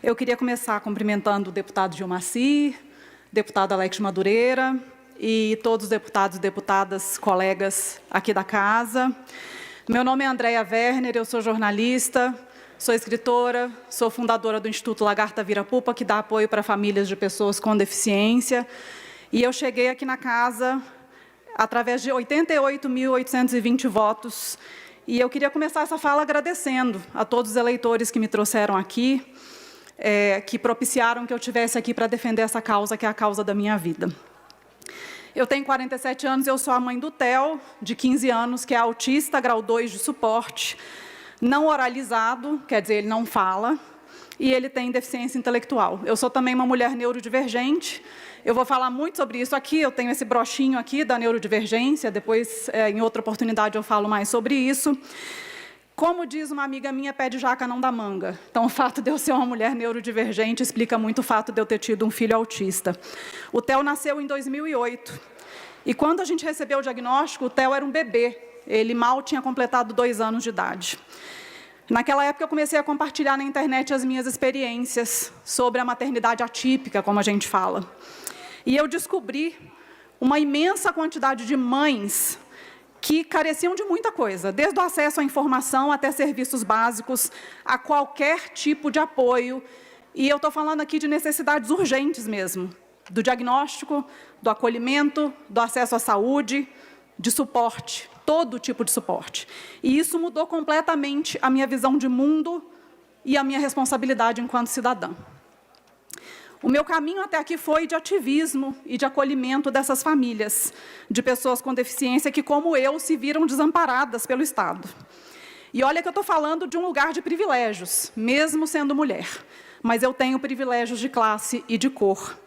Eu queria começar cumprimentando o deputado Gilmaci, deputado Alex Madureira e todos os deputados e deputadas, colegas aqui da casa. Meu nome é Andréia Werner, eu sou jornalista, sou escritora, sou fundadora do Instituto Lagarta Virapupa, que dá apoio para famílias de pessoas com deficiência. E eu cheguei aqui na casa através de 88.820 votos. E eu queria começar essa fala agradecendo a todos os eleitores que me trouxeram aqui, que propiciaram que eu estivesse aqui para defender essa causa, que é a causa da minha vida. Eu tenho 47 anos, eu sou a mãe do Theo, de 15 anos, que é autista, grau 2 de suporte, não oralizado, quer dizer, ele não fala, e ele tem deficiência intelectual. Eu sou também uma mulher neurodivergente. Eu vou falar muito sobre isso aqui, eu tenho esse brochinho aqui da neurodivergência, depois, em outra oportunidade, eu falo mais sobre isso. Como diz uma amiga minha, pé de jaca não dá manga. Então, o fato de eu ser uma mulher neurodivergente explica muito o fato de eu ter tido um filho autista. O Theo nasceu em 2008. E quando a gente recebeu o diagnóstico, o Theo era um bebê. Ele mal tinha completado 2 anos de idade. Naquela época, eu comecei a compartilhar na internet as minhas experiências sobre a maternidade atípica, como a gente fala. E eu descobri uma imensa quantidade de mães que careciam de muita coisa, desde o acesso à informação até serviços básicos, a qualquer tipo de apoio. E eu estou falando aqui de necessidades urgentes mesmo, do diagnóstico, do acolhimento, do acesso à saúde, de suporte, todo tipo de suporte. E isso mudou completamente a minha visão de mundo e a minha responsabilidade enquanto cidadã. O meu caminho até aqui foi de ativismo e de acolhimento dessas famílias, de pessoas com deficiência que, como eu, se viram desamparadas pelo Estado. E olha que eu estou falando de um lugar de privilégios, mesmo sendo mulher, mas eu tenho privilégios de classe e de cor.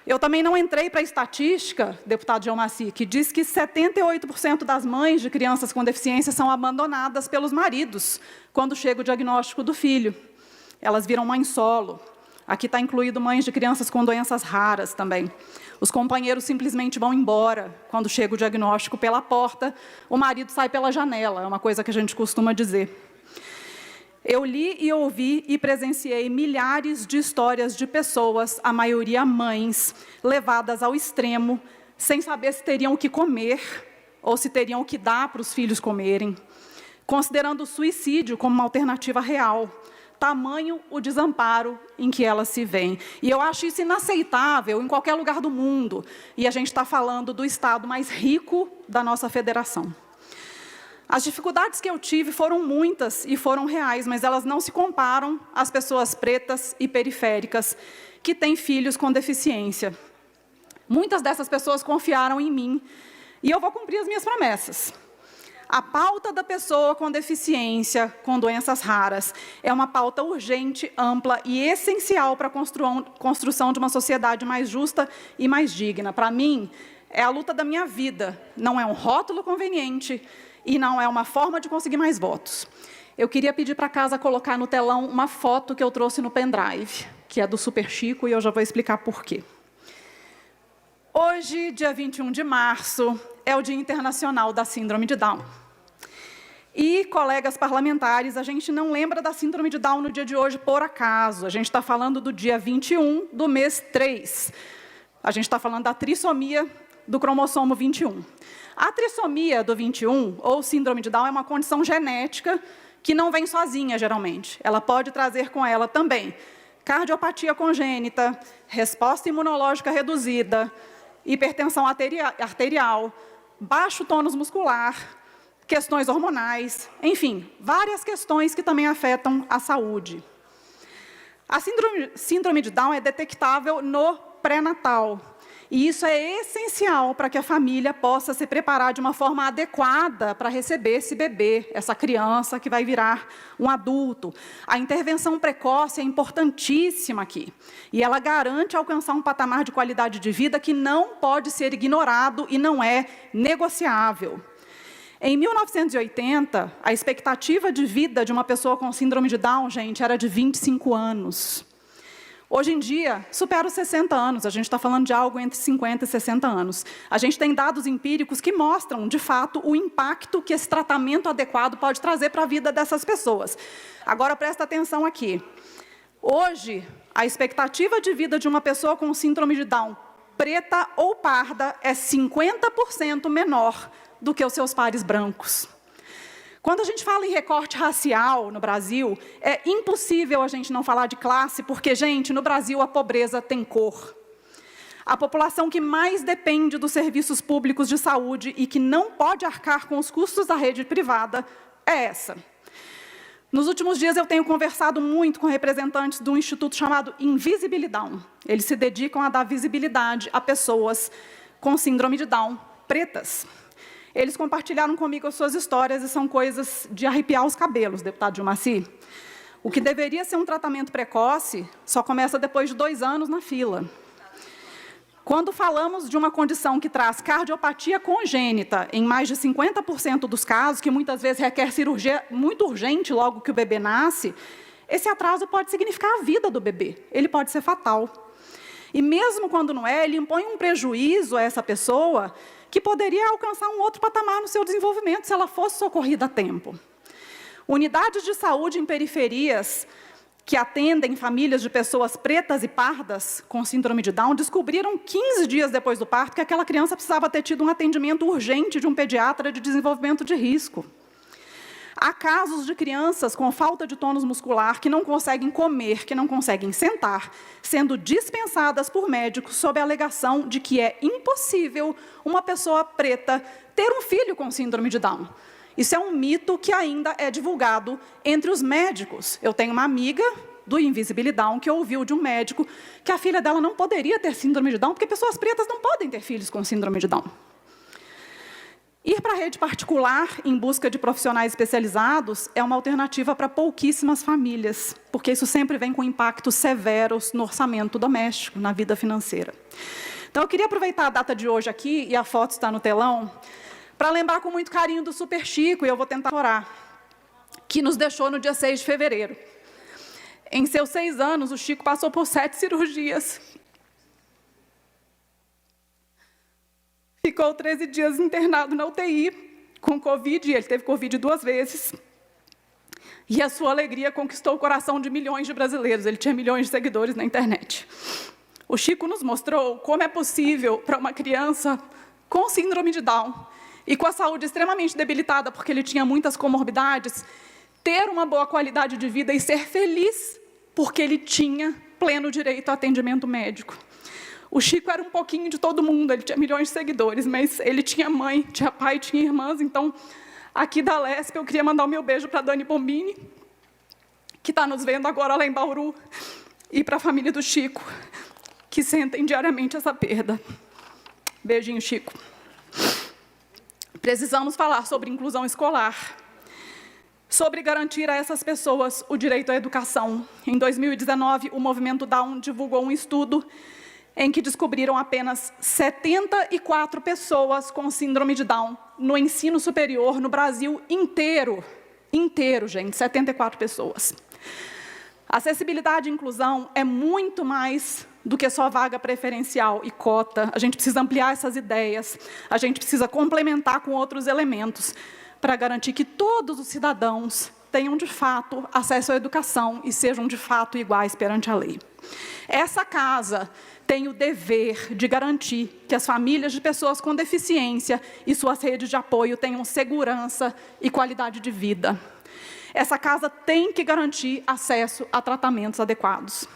Eu também não entrei para a estatística, deputado Gilmaci, que diz que 78% das mães de crianças com deficiência são abandonadas pelos maridos quando chega o diagnóstico do filho. Elas viram mãe solo. Aqui está incluído mães de crianças com doenças raras também. Os companheiros simplesmente vão embora quando chega o diagnóstico pela porta, o marido sai pela janela, é uma coisa que a gente costuma dizer. Eu li e ouvi e presenciei milhares de histórias de pessoas, a maioria mães, levadas ao extremo, sem saber se teriam o que comer ou se teriam o que dar para os filhos comerem, considerando o suicídio como uma alternativa real. Tamanho o desamparo em que elas se veem. E eu acho isso inaceitável em qualquer lugar do mundo. E a gente está falando do estado mais rico da nossa federação. As dificuldades que eu tive foram muitas e foram reais, mas elas não se comparam às pessoas pretas e periféricas que têm filhos com deficiência. Muitas dessas pessoas confiaram em mim e eu vou cumprir as minhas promessas. A pauta da pessoa com deficiência, com doenças raras, é uma pauta urgente, ampla e essencial para a construção de uma sociedade mais justa e mais digna. Para mim, é a luta da minha vida, não é um rótulo conveniente e não é uma forma de conseguir mais votos. Eu queria pedir para a casa colocar no telão uma foto que eu trouxe no pendrive, que é do Super Chico, e eu já vou explicar por quê. Hoje, dia 21 de março, é o Dia Internacional da Síndrome de Down. E, colegas parlamentares, a gente não lembra da síndrome de Down no dia de hoje por acaso. A gente está falando do dia 21 do mês 3. A gente está falando da trissomia do cromossomo 21. A trissomia do 21, ou síndrome de Down, é uma condição genética que não vem sozinha, geralmente. Ela pode trazer com ela também cardiopatia congênita, resposta imunológica reduzida, hipertensão arterial, baixo tônus muscular, questões hormonais, enfim, várias questões que também afetam a saúde. A síndrome de Down é detectável no pré-natal, e isso é essencial para que a família possa se preparar de uma forma adequada para receber esse bebê, essa criança que vai virar um adulto. A intervenção precoce é importantíssima aqui, e ela garante alcançar um patamar de qualidade de vida que não pode ser ignorado e não é negociável. Em 1980, a expectativa de vida de uma pessoa com síndrome de Down, gente, era de 25 anos. Hoje em dia, supera os 60 anos, a gente está falando de algo entre 50 e 60 anos. A gente tem dados empíricos que mostram, de fato, o impacto que esse tratamento adequado pode trazer para a vida dessas pessoas. Agora, presta atenção aqui. Hoje, a expectativa de vida de uma pessoa com síndrome de Down, preta ou parda, é 50% menor do que os seus pares brancos. Quando a gente fala em recorte racial no Brasil, é impossível a gente não falar de classe, porque, gente, no Brasil a pobreza tem cor. A população que mais depende dos serviços públicos de saúde e que não pode arcar com os custos da rede privada é essa. Nos últimos dias eu tenho conversado muito com representantes de um instituto chamado Invisibilidown. Eles se dedicam a dar visibilidade a pessoas com síndrome de Down pretas. Eles compartilharam comigo as suas histórias e são coisas de arrepiar os cabelos, deputado Gilmacy. O que deveria ser um tratamento precoce só começa depois de 2 anos na fila. Quando falamos de uma condição que traz cardiopatia congênita, em mais de 50% dos casos, que muitas vezes requer cirurgia muito urgente logo que o bebê nasce, esse atraso pode significar a vida do bebê, ele pode ser fatal. E mesmo quando não é, ele impõe um prejuízo a essa pessoa que poderia alcançar um outro patamar no seu desenvolvimento se ela fosse socorrida a tempo. Unidades de saúde em periferias que atendem famílias de pessoas pretas e pardas com síndrome de Down descobriram 15 dias depois do parto que aquela criança precisava ter tido um atendimento urgente de um pediatra de desenvolvimento de risco. Há casos de crianças com falta de tônus muscular que não conseguem comer, que não conseguem sentar, sendo dispensadas por médicos sob a alegação de que é impossível uma pessoa preta ter um filho com síndrome de Down. Isso é um mito que ainda é divulgado entre os médicos. Eu tenho uma amiga do Invisibilidown que ouviu de um médico que a filha dela não poderia ter síndrome de Down, porque pessoas pretas não podem ter filhos com síndrome de Down. Ir para a rede particular em busca de profissionais especializados é uma alternativa para pouquíssimas famílias, porque isso sempre vem com impactos severos no orçamento doméstico, na vida financeira. Então, eu queria aproveitar a data de hoje aqui, e a foto está no telão, para lembrar com muito carinho do Super Chico, e eu vou tentar orar, que nos deixou no dia 6 de fevereiro. Em seus 6 anos, o Chico passou por 7 cirurgias. Ficou 13 dias internado na UTI, com Covid, e ele teve Covid 2 vezes. E a sua alegria conquistou o coração de milhões de brasileiros. Ele tinha milhões de seguidores na internet. O Chico nos mostrou como é possível para uma criança com síndrome de Down, e com a saúde extremamente debilitada, porque ele tinha muitas comorbidades, ter uma boa qualidade de vida e ser feliz, porque ele tinha pleno direito a atendimento médico. O Chico era um pouquinho de todo mundo, ele tinha milhões de seguidores, mas ele tinha mãe, tinha pai, tinha irmãs. Então, aqui da Lesp, eu queria mandar o meu beijo para a Dani Bombini, que está nos vendo agora lá em Bauru, e para a família do Chico, que sentem diariamente essa perda. Beijinho, Chico. Precisamos falar sobre inclusão escolar, sobre garantir a essas pessoas o direito à educação. Em 2019, o Movimento Down divulgou um estudo em que descobriram apenas 74 pessoas com síndrome de Down no ensino superior no Brasil inteiro. Inteiro, gente, 74 pessoas. Acessibilidade e inclusão é muito mais do que só vaga preferencial e cota. A gente precisa ampliar essas ideias, a gente precisa complementar com outros elementos para garantir que todos os cidadãos tenham, de fato, acesso à educação e sejam, de fato, iguais perante a lei. Essa casa tem o dever de garantir que as famílias de pessoas com deficiência e suas redes de apoio tenham segurança e qualidade de vida. Essa casa tem que garantir acesso a tratamentos adequados.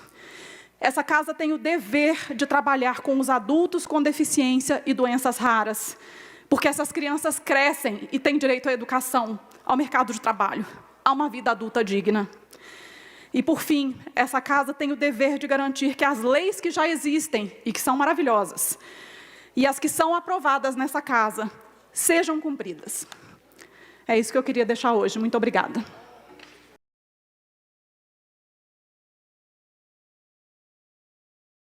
Essa casa tem o dever de trabalhar com os adultos com deficiência e doenças raras, porque essas crianças crescem e têm direito à educação, ao mercado de trabalho, a uma vida adulta digna. E, por fim, essa casa tem o dever de garantir que as leis que já existem e que são maravilhosas, e as que são aprovadas nessa casa, sejam cumpridas. É isso que eu queria deixar hoje. Muito obrigada.